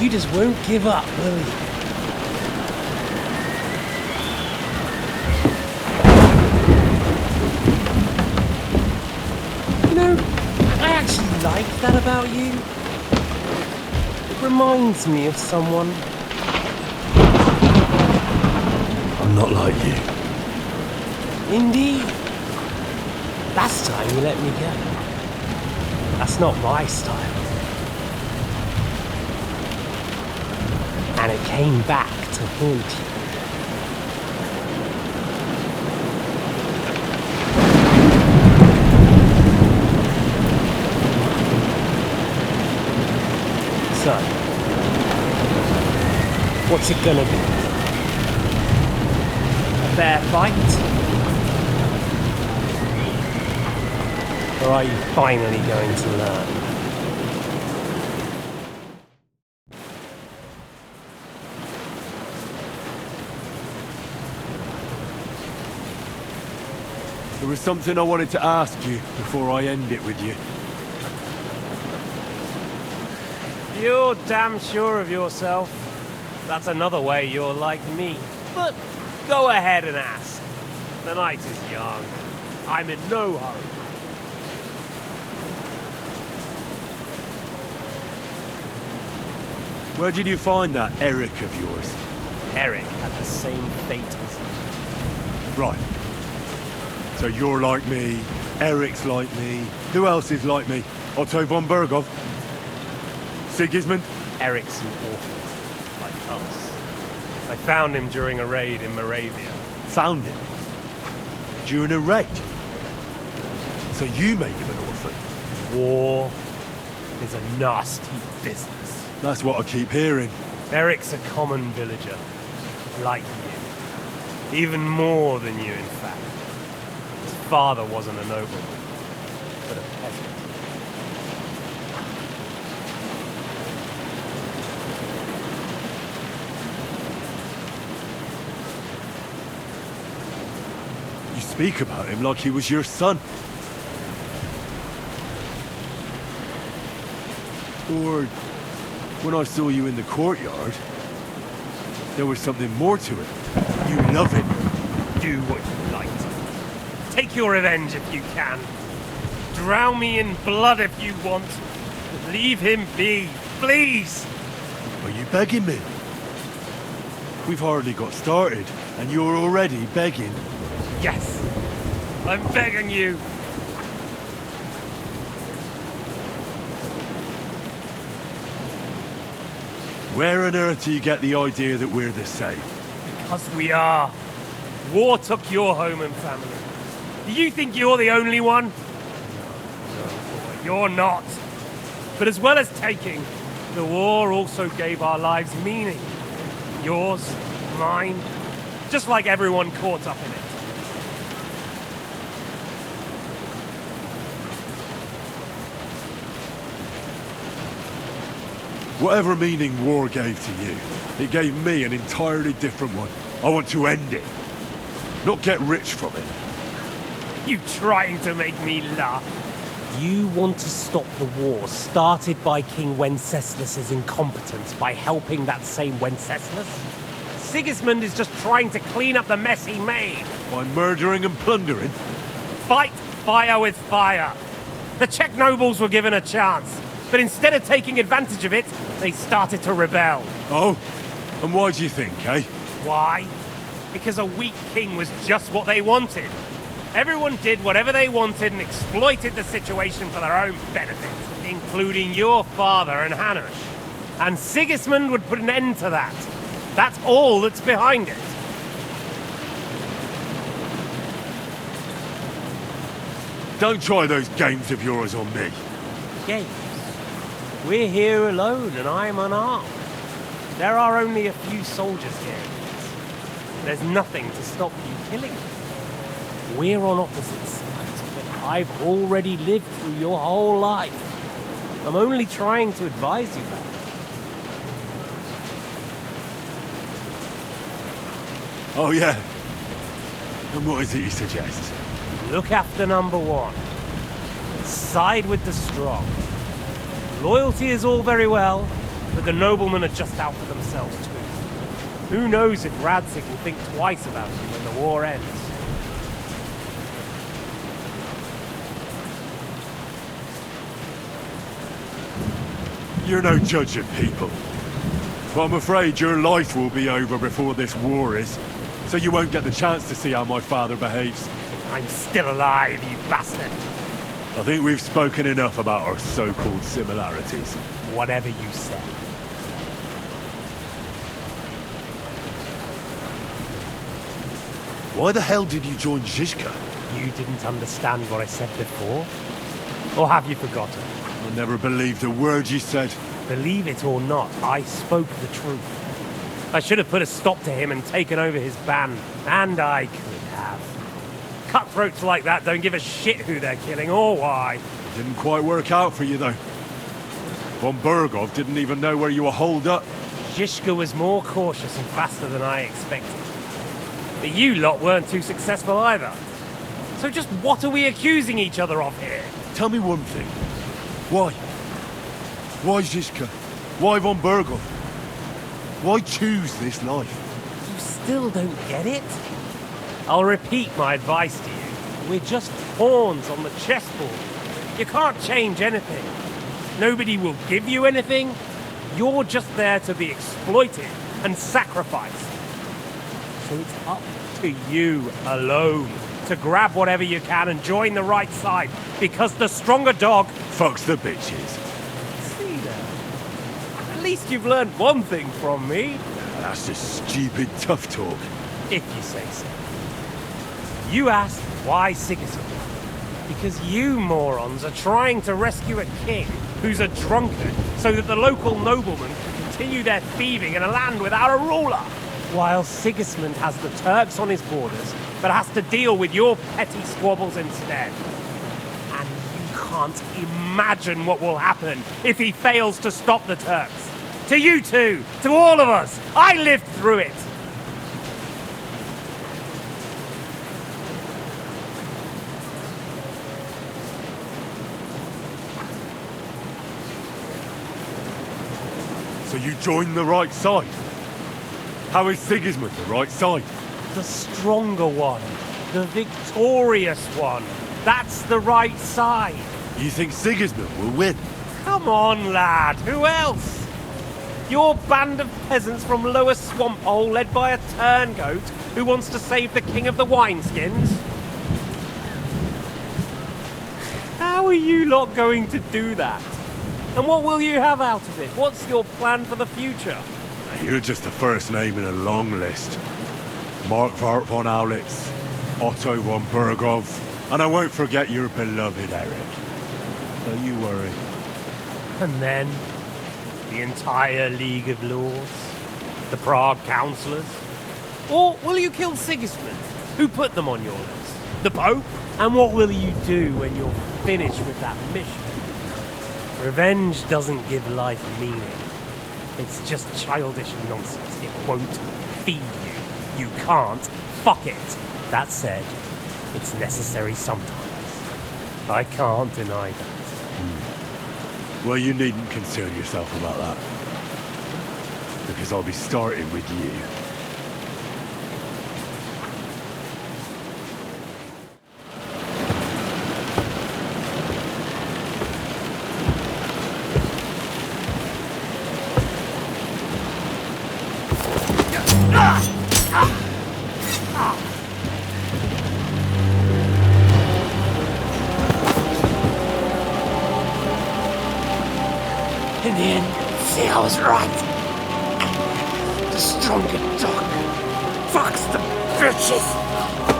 You just won't give up, will you? You know, I actually like that about you. It reminds me of someone. I'm not like you. Indeed. Last time you let me go. That's not my style. And it came back to haunt you. So, what's it gonna be? A fair fight? Or are you finally going to learn? There was something I wanted to ask you before I end it with you. You're damn sure of yourself. That's another way you're like me. But go ahead and ask. The night is young. I'm in no hurry. Where did you find that Eric of yours? Eric had the same fate as you. Right. So you're like me, Eric's like me. Who else is like me? Otto von Berghoff? Sigismund? Eric's an orphan, like us. I found him during a raid in Moravia. Found him? During a raid? So you made him an orphan? War is a nasty business. That's what I keep hearing. Eric's a common villager, like you. Even more than you, in fact. His father wasn't a nobleman, but a peasant. You speak about him like he was your son. Or when I saw you in the courtyard, there was something more to it. You love it. Do what you like. Take your revenge if you can. Drown me in blood if you want. But leave him be, please! Are you begging me? We've hardly got started, and you're already begging. Yes, I'm begging you. Where on earth do you get the idea that we're the same? Because we are. War took your home and family. Do you think you're the only one? No, boy, you're not. But as well as taking, the war also gave our lives meaning. Yours, mine, just like everyone caught up in it. Whatever meaning war gave to you, it gave me an entirely different one. I want to end it, not get rich from it. You trying to make me laugh? You want to stop the war started by King Wenceslas's incompetence by helping that same Wenceslas? Sigismund is just trying to clean up the mess he made. By murdering and plundering? Fight fire with fire. The Czech nobles were given a chance, but instead of taking advantage of it, they started to rebel. Oh? And why do you think, eh? Why? Because a weak king was just what they wanted. Everyone did whatever they wanted and exploited the situation for their own benefit, including your father and Hanush. And Sigismund would put an end to that. That's all that's behind it. Don't try those games of yours on me. Games? We're here alone and I'm unarmed. There are only a few soldiers here. There's nothing to stop you killing us. We're on opposite sides, but I've already lived through your whole life. I'm only trying to advise you back. Oh yeah? And what is it you suggest? Look after number one. Side with the strong. Loyalty is all very well, But the noblemen are just out for themselves too. Who knows if Radzig will think twice about you when the war ends. You're no judge of people. But I'm afraid your life will be over before this war is, so you won't get the chance to see how my father behaves. I'm still alive, you bastard! I think we've spoken enough about our so-called similarities. Whatever you say. Why the hell did you join Zizka? You didn't understand what I said before? Or have you forgotten? I never believed a word you said. Believe it or not, I spoke the truth. I should have put a stop to him and taken over his band. And I could have. Cutthroats like that don't give a shit who they're killing or why. It didn't quite work out for you, though. Von Bergov didn't even know where you were holed up. Zizka was more cautious and faster than I expected. But you lot weren't too successful either. So just what are we accusing each other of here? Tell me one thing. Why? Why Zizka? Why Von Bergov? Why choose this life? You still don't get it? I'll repeat my advice to you. We're just pawns on the chessboard. You can't change anything. Nobody will give you anything. You're just there to be exploited and sacrificed. So it's up to you alone to grab whatever you can and join the right side, because the stronger dog fucks the bitches. See there. At least you've learned one thing from me. That's just stupid tough talk. If you say so. You asked why Sigismund? Because you morons are trying to rescue a king who's a drunkard so that the local noblemen can continue their thieving in a land without a ruler. While Sigismund has the Turks on his borders, but has to deal with your petty squabbles instead. And you can't imagine what will happen if he fails to stop the Turks. To you two, to all of us, I lived through it. So you joined the right side? How is Sigismund the right side? The stronger one. The victorious one. That's the right side. You think Sigismund will win? Come on, lad. Who else? Your band of peasants from Lower Swamp Hole led by a turngoat who wants to save the king of the wineskins? How are you lot going to do that? And what will you have out of it? What's your plan for the future? You're just the first name in a long list. Mark Vart von Aulitz, Otto von Bergov, and I won't forget your beloved Eric. Don't you worry. And then, the entire League of Lords? The Prague Councillors? Or will you kill Sigismund? Who put them on your list? The Pope? And what will you do when you're finished with that mission? Revenge doesn't give life meaning. It's just childish nonsense. It won't feed you. You can't fuck it. That said, it's necessary sometimes. I can't deny that. Well, you needn't concern yourself about that. Because I'll be starting with you. In the end, see, I was right. The stronger dog fucks the bitches.